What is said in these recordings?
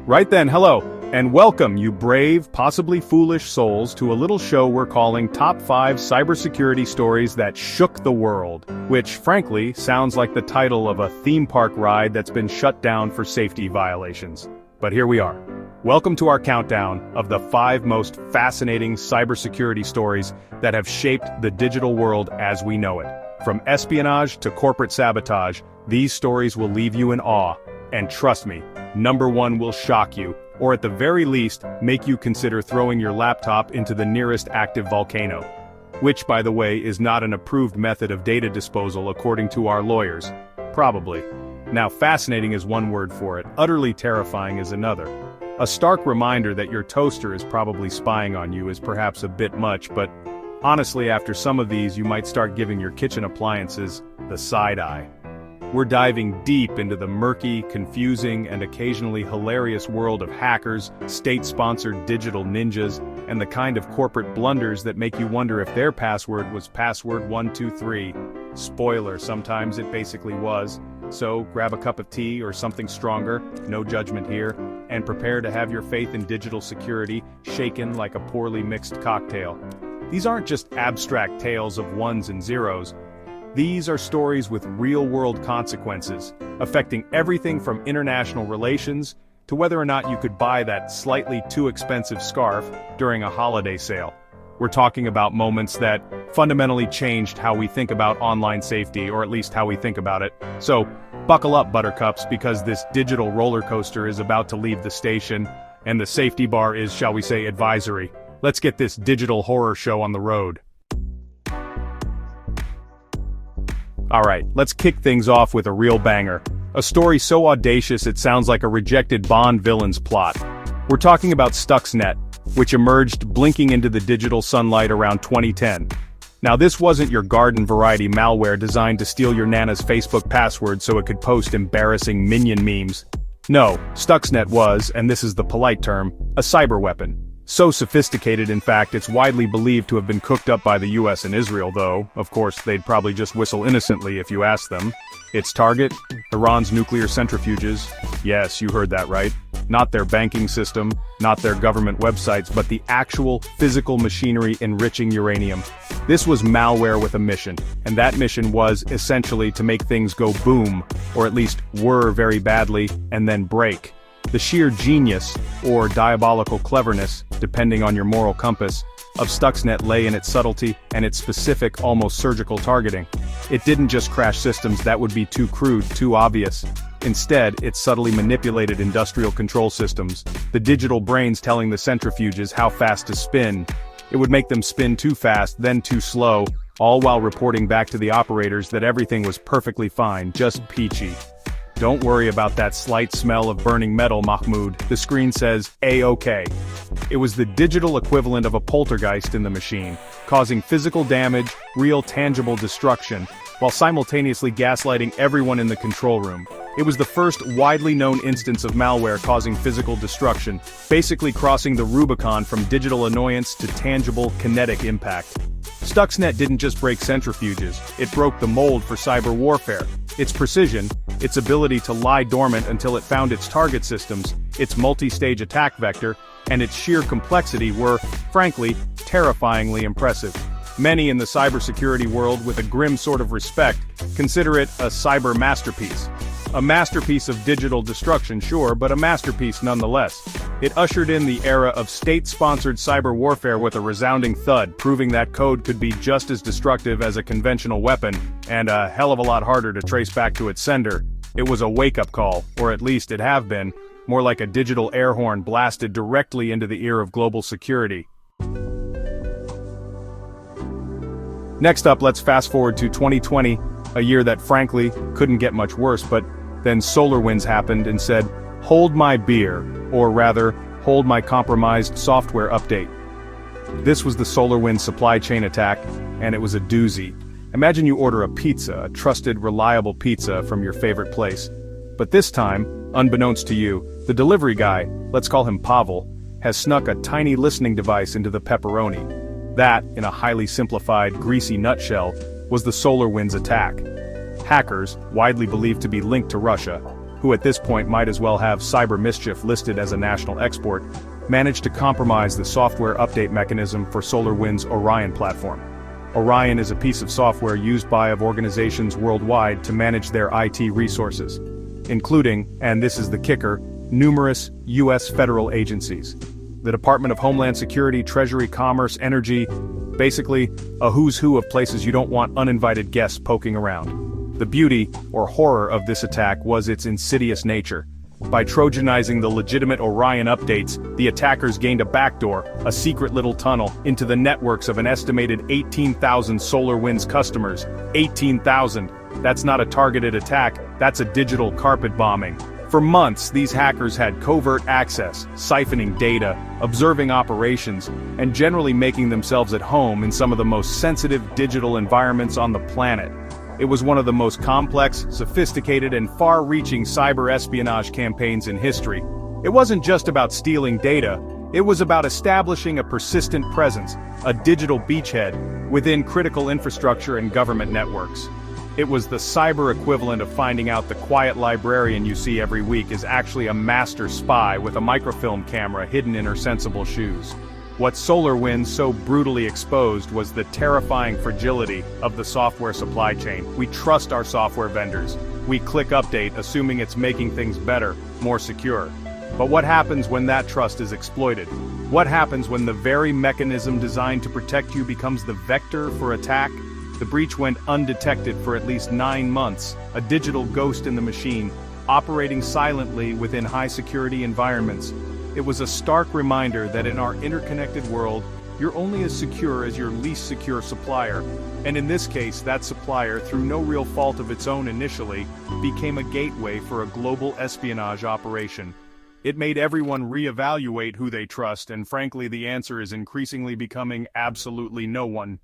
Right then, hello, and welcome, you brave, possibly foolish souls, to a little show we're calling Top 5 Cybersecurity Stories That Shook the World, which, frankly, sounds like the title of a theme park ride that's been shut down for safety violations. But here we are. Welcome to our countdown of the 5 most fascinating cybersecurity stories that have shaped the digital world as we know it. From espionage to corporate sabotage, these stories will leave you in awe. And trust me, number 1 will shock you, or at the very least, make you consider throwing your laptop into the nearest active volcano. Which, by the way, is not an approved method of data disposal according to our lawyers. Probably. Now, fascinating is one word for it, utterly terrifying is another. A stark reminder that your toaster is probably spying on you is perhaps a bit much, but honestly, after some of these, you might start giving your kitchen appliances the side eye. We're diving deep into the murky, confusing, and occasionally hilarious world of hackers, state-sponsored digital ninjas, and the kind of corporate blunders that make you wonder if their password was password 123. Spoiler, sometimes it basically was. So grab a cup of tea or something stronger, no judgment here, and prepare to have your faith in digital security shaken like a poorly mixed cocktail. These aren't just abstract tales of ones and zeros. These are stories with real-world consequences, affecting everything from international relations to whether or not you could buy that slightly too expensive scarf during a holiday sale. We're talking about moments that fundamentally changed how we think about online safety, or at least how we think about it. So, buckle up, buttercups, because this digital roller coaster is about to leave the station, and the safety bar is, shall we say, advisory. Let's get this digital horror show on the road. Alright, let's kick things off with a real banger. A story so audacious it sounds like a rejected Bond villain's plot. We're talking about Stuxnet, which emerged blinking into the digital sunlight around 2010. Now this wasn't your garden variety malware designed to steal your nana's Facebook password so it could post embarrassing minion memes. No, Stuxnet was, and this is the polite term, a cyber weapon. So sophisticated, in fact, it's widely believed to have been cooked up by the US and Israel, though, of course, they'd probably just whistle innocently if you asked them. Its target? Iran's nuclear centrifuges. Yes, you heard that right. Not their banking system, not their government websites, but the actual physical machinery enriching uranium. This was malware with a mission, and that mission was, essentially, to make things go boom, or at least whir very badly, and then break. The sheer genius, or diabolical cleverness, depending on your moral compass, of Stuxnet lay in its subtlety and its specific, almost surgical targeting. It didn't just crash systems that would be too crude, too obvious. Instead, it subtly manipulated industrial control systems, the digital brains telling the centrifuges how fast to spin. It would make them spin too fast, then too slow, all while reporting back to the operators that everything was perfectly fine, just peachy. Don't worry about that slight smell of burning metal, Mahmoud. The screen says, A-OK. It was the digital equivalent of a poltergeist in the machine, causing physical damage, real tangible destruction, while simultaneously gaslighting everyone in the control room. It was the first widely known instance of malware causing physical destruction, basically crossing the Rubicon from digital annoyance to tangible, kinetic impact. Stuxnet didn't just break centrifuges, it broke the mold for cyber warfare. Its precision, its ability to lie dormant until it found its target systems, its multi-stage attack vector, and its sheer complexity were, frankly, terrifyingly impressive. Many in the cybersecurity world, with a grim sort of respect, consider it a cyber masterpiece. A masterpiece of digital destruction, sure, but a masterpiece nonetheless. It ushered in the era of state-sponsored cyber warfare with a resounding thud, proving that code could be just as destructive as a conventional weapon, and a hell of a lot harder to trace back to its sender. It was a wake-up call, or at least it have been, more like a digital air horn blasted directly into the ear of global security. Next up, let's fast forward to 2020, a year that frankly couldn't get much worse, but then SolarWinds happened and said, "Hold my beer," or rather, "Hold my compromised software update." This was the SolarWinds supply chain attack, and it was a doozy. Imagine you order a pizza, a trusted, reliable pizza from your favorite place. But this time, unbeknownst to you, the delivery guy, let's call him Pavel, has snuck a tiny listening device into the pepperoni. That, in a highly simplified, greasy nutshell, was the SolarWinds attack. Hackers, widely believed to be linked to Russia, who at this point might as well have cyber mischief listed as a national export, managed to compromise the software update mechanism for SolarWinds' Orion platform. Orion is a piece of software used by organizations worldwide to manage their IT resources, including, and this is the kicker, numerous U.S. federal agencies. The Department of Homeland Security, Treasury, Commerce, Energy, basically, a who's who of places you don't want uninvited guests poking around. The beauty, or horror, of this attack was its insidious nature. By trojanizing the legitimate Orion updates, the attackers gained a backdoor, a secret little tunnel, into the networks of an estimated 18,000 SolarWinds customers. 18,000! That's not a targeted attack, that's a digital carpet bombing. For months, these hackers had covert access, siphoning data, observing operations, and generally making themselves at home in some of the most sensitive digital environments on the planet. It was one of the most complex, sophisticated, and far-reaching cyber espionage campaigns in history. It wasn't just about stealing data, it was about establishing a persistent presence, a digital beachhead, within critical infrastructure and government networks. It was the cyber equivalent of finding out the quiet librarian you see every week is actually a master spy with a microfilm camera hidden in her sensible shoes. What SolarWinds so brutally exposed was the terrifying fragility of the software supply chain. We trust our software vendors. We click update assuming it's making things better, more secure. But what happens when that trust is exploited? What happens when the very mechanism designed to protect you becomes the vector for attack? The breach went undetected for at least 9 months, a digital ghost in the machine, operating silently within high-security environments. It was a stark reminder that in our interconnected world, you're only as secure as your least secure supplier. And in this case, that supplier, through no real fault of its own initially, became a gateway for a global espionage operation. It made everyone reevaluate who they trust, and frankly, the answer is increasingly becoming absolutely no one.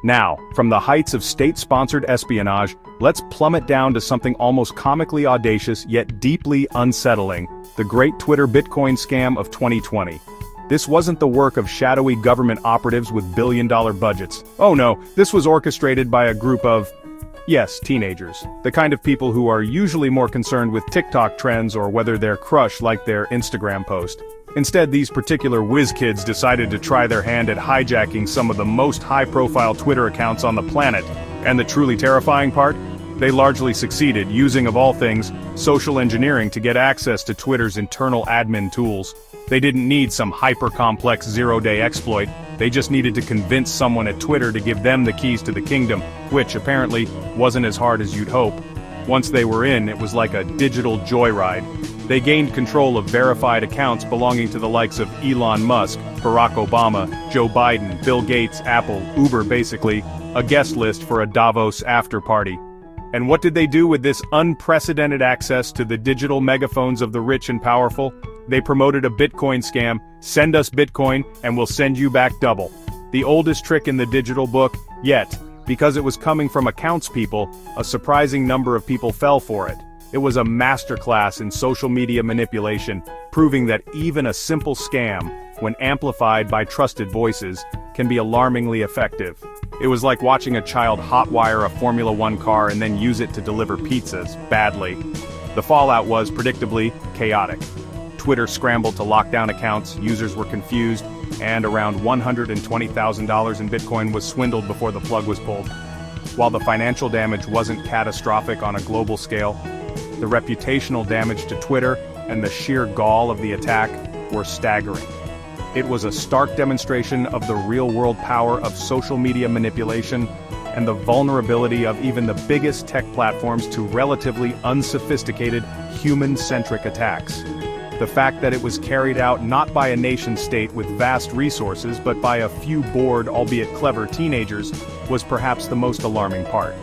Now, from the heights of state-sponsored espionage, let's plummet down to something almost comically audacious yet deeply unsettling: the great Twitter Bitcoin scam of 2020. This wasn't the work of shadowy government operatives with billion-dollar budgets. Oh no, this was orchestrated by a group of, yes, teenagers. The kind of people who are usually more concerned with TikTok trends or whether their crush liked their Instagram post. Instead, these particular whiz kids decided to try their hand at hijacking some of the most high-profile Twitter accounts on the planet. And the truly terrifying part? They largely succeeded, using, of all things, social engineering to get access to Twitter's internal admin tools. They didn't need some hyper-complex zero-day exploit, they just needed to convince someone at Twitter to give them the keys to the kingdom, which, apparently, wasn't as hard as you'd hope. Once they were in, it was like a digital joyride. They gained control of verified accounts belonging to the likes of Elon Musk, Barack Obama, Joe Biden, Bill Gates, Apple, Uber basically, a guest list for a Davos after-party. And what did they do with this unprecedented access to the digital megaphones of the rich and powerful? They promoted a Bitcoin scam: send us Bitcoin and we'll send you back double. The oldest trick in the digital book, yet, because it was coming from accounts people, a surprising number of people fell for it. It was a masterclass in social media manipulation, proving that even a simple scam, when amplified by trusted voices, can be alarmingly effective. It was like watching a child hotwire a Formula One car and then use it to deliver pizzas, badly. The fallout was, predictably, chaotic. Twitter scrambled to lock down accounts, users were confused, and around $120,000 in Bitcoin was swindled before the plug was pulled. While the financial damage wasn't catastrophic on a global scale, the reputational damage to Twitter and the sheer gall of the attack were staggering. It was a stark demonstration of the real-world power of social media manipulation and the vulnerability of even the biggest tech platforms to relatively unsophisticated, human-centric attacks. The fact that it was carried out not by a nation-state with vast resources but by a few bored, albeit clever teenagers, was perhaps the most alarming part.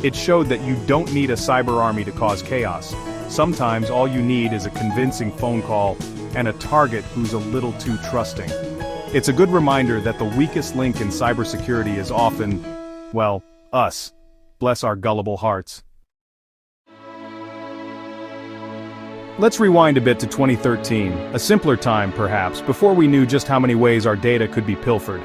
It showed that you don't need a cyber army to cause chaos. Sometimes all you need is a convincing phone call and a target who's a little too trusting. It's a good reminder that the weakest link in cybersecurity is often, well, us. Bless our gullible hearts. Let's rewind a bit to 2013, a simpler time perhaps, before we knew just how many ways our data could be pilfered.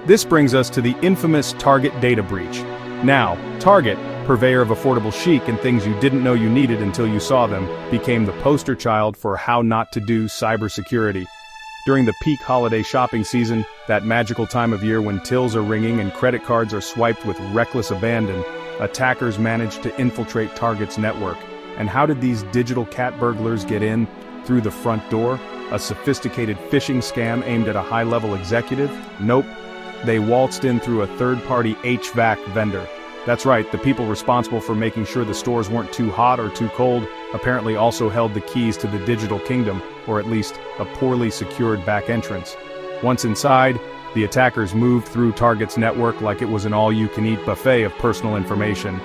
This brings us to the infamous Target data breach. Now, Target, purveyor of affordable chic and things you didn't know you needed until you saw them, became the poster child for how not to do cybersecurity. During the peak holiday shopping season, that magical time of year when tills are ringing and credit cards are swiped with reckless abandon, attackers managed to infiltrate Target's network. And how did these digital cat burglars get in? Through the front door? A sophisticated phishing scam aimed at a high-level executive? Nope. They waltzed in through a third-party HVAC vendor. That's right, the people responsible for making sure the stores weren't too hot or too cold apparently also held the keys to the digital kingdom, or at least a poorly secured back entrance. Once inside, the attackers moved through Target's network like it was an all-you-can-eat buffet of personal information.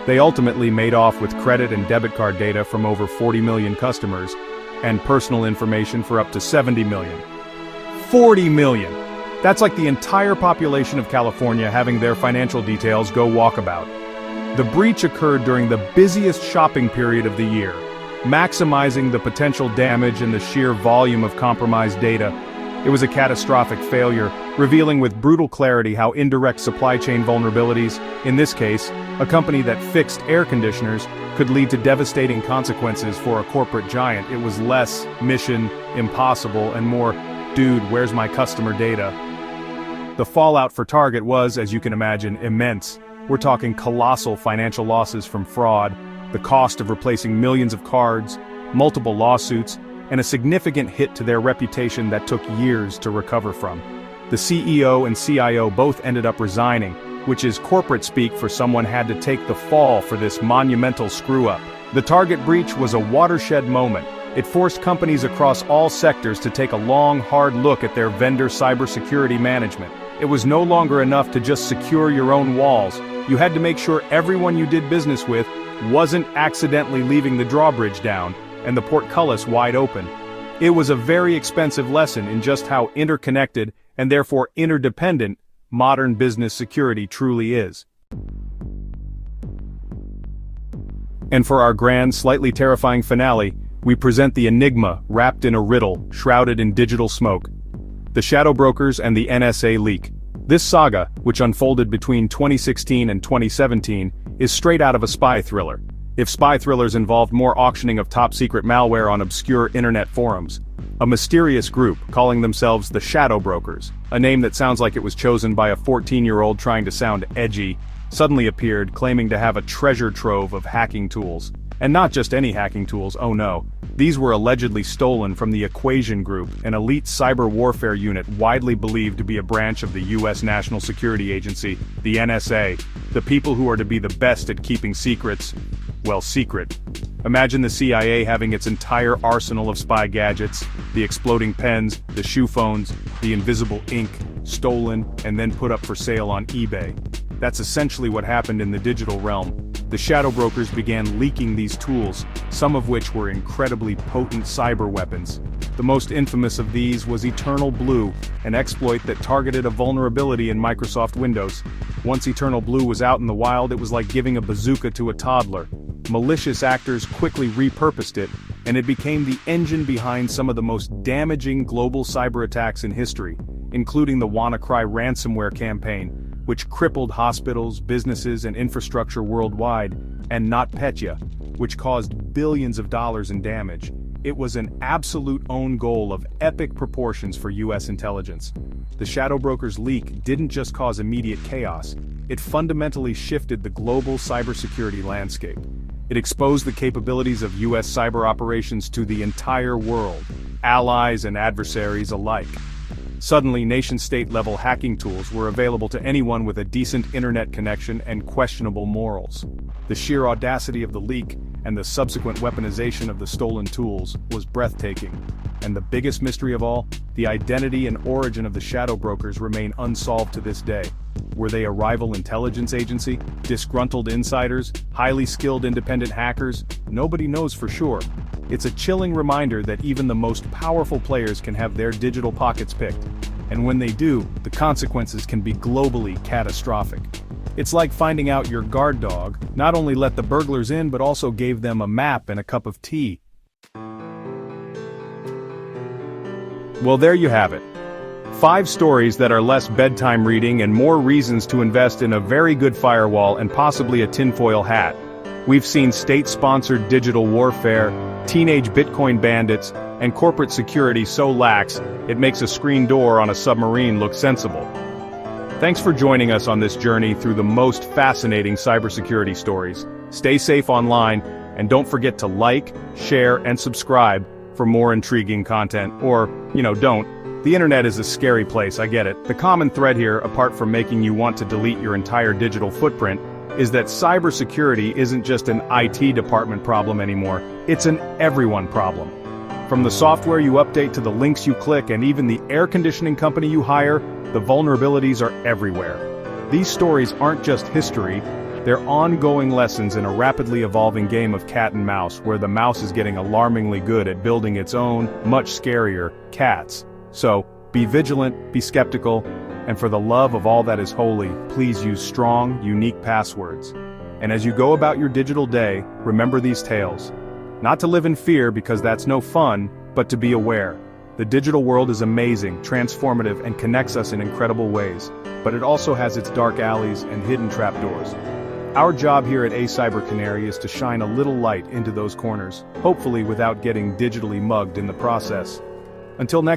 They ultimately made off with credit and debit card data from over 40 million customers, and personal information for up to 70 million. 40 million! That's like the entire population of California having their financial details go walkabout. The breach occurred during the busiest shopping period of the year, maximizing the potential damage and the sheer volume of compromised data. It was a catastrophic failure, revealing with brutal clarity how indirect supply chain vulnerabilities, in this case, a company that fixed air conditioners, could lead to devastating consequences for a corporate giant. It was less mission impossible and more, dude, where's my customer data? The fallout for Target was, as you can imagine, immense. We're talking colossal financial losses from fraud, the cost of replacing millions of cards, multiple lawsuits, and a significant hit to their reputation that took years to recover from. The CEO and CIO both ended up resigning, which is corporate speak for someone had to take the fall for this monumental screw-up. The Target breach was a watershed moment. It forced companies across all sectors to take a long, hard look at their vendor cybersecurity management. It was no longer enough to just secure your own walls. You had to make sure everyone you did business with wasn't accidentally leaving the drawbridge down and the portcullis wide open. It was a very expensive lesson in just how interconnected and therefore interdependent modern business security truly is. And for our grand, slightly terrifying finale, we present the enigma wrapped in a riddle, shrouded in digital smoke. The Shadow Brokers and the NSA leak. This saga, which unfolded between 2016 and 2017, is straight out of a spy thriller. If spy thrillers involved more auctioning of top-secret malware on obscure internet forums. A mysterious group, calling themselves the Shadow Brokers, a name that sounds like it was chosen by a 14-year-old trying to sound edgy, suddenly appeared claiming to have a treasure trove of hacking tools. And not just any hacking tools, oh no. These were allegedly stolen from the Equation Group, an elite cyber warfare unit widely believed to be a branch of the U.S. National Security Agency, the NSA, the people who are to be the best at keeping secrets, well, secret. Imagine the CIA having its entire arsenal of spy gadgets, the exploding pens, the shoe phones, the invisible ink, stolen and then put up for sale on eBay. That's essentially what happened in the digital realm. The Shadow Brokers began leaking these tools, some of which were incredibly potent cyber weapons. The most infamous of these was Eternal Blue, an exploit that targeted a vulnerability in Microsoft Windows. Once Eternal Blue was out in the wild, it was like giving a bazooka to a toddler. Malicious actors quickly repurposed it, and it became the engine behind some of the most damaging global cyber attacks in history, including the WannaCry ransomware campaign, which crippled hospitals, businesses, and infrastructure worldwide, and NotPetya, which caused billions of dollars in damage. It was an absolute own goal of epic proportions for US intelligence. The Shadow Brokers leak didn't just cause immediate chaos, it fundamentally shifted the global cybersecurity landscape. It exposed the capabilities of US cyber operations to the entire world, allies and adversaries alike. Suddenly, nation-state-level hacking tools were available to anyone with a decent internet connection and questionable morals. The sheer audacity of the leak, and the subsequent weaponization of the stolen tools, was breathtaking. And the biggest mystery of all, the identity and origin of the Shadow Brokers remain unsolved to this day. Were they a rival intelligence agency, disgruntled insiders, highly skilled independent hackers? Nobody knows for sure. It's a chilling reminder that even the most powerful players can have their digital pockets picked. And when they do, the consequences can be globally catastrophic. It's like finding out your guard dog not only let the burglars in but also gave them a map and a cup of tea. Well, there you have it. 5 stories that are less bedtime reading and more reasons to invest in a very good firewall and possibly a tinfoil hat. We've seen state-sponsored digital warfare, teenage Bitcoin bandits, and corporate security so lax, it makes a screen door on a submarine look sensible. Thanks for joining us on this journey through the most fascinating cybersecurity stories. Stay safe online, and don't forget to like, share, and subscribe for more intriguing content. Or, don't. The internet is a scary place, I get it. The common thread here, apart from making you want to delete your entire digital footprint, is that cybersecurity isn't just an IT department problem anymore, it's an everyone problem. From the software you update to the links you click and even the air conditioning company you hire, the vulnerabilities are everywhere. These stories aren't just history, they're ongoing lessons in a rapidly evolving game of cat and mouse where the mouse is getting alarmingly good at building its own, much scarier, cats. So, be vigilant, be skeptical, and for the love of all that is holy, please use strong, unique passwords. And as you go about your digital day, remember these tales. Not to live in fear because that's no fun, but to be aware. The digital world is amazing, transformative, and connects us in incredible ways, but it also has its dark alleys and hidden trapdoors. Our job here at Cyber Canary is to shine a little light into those corners, hopefully without getting digitally mugged in the process. Until next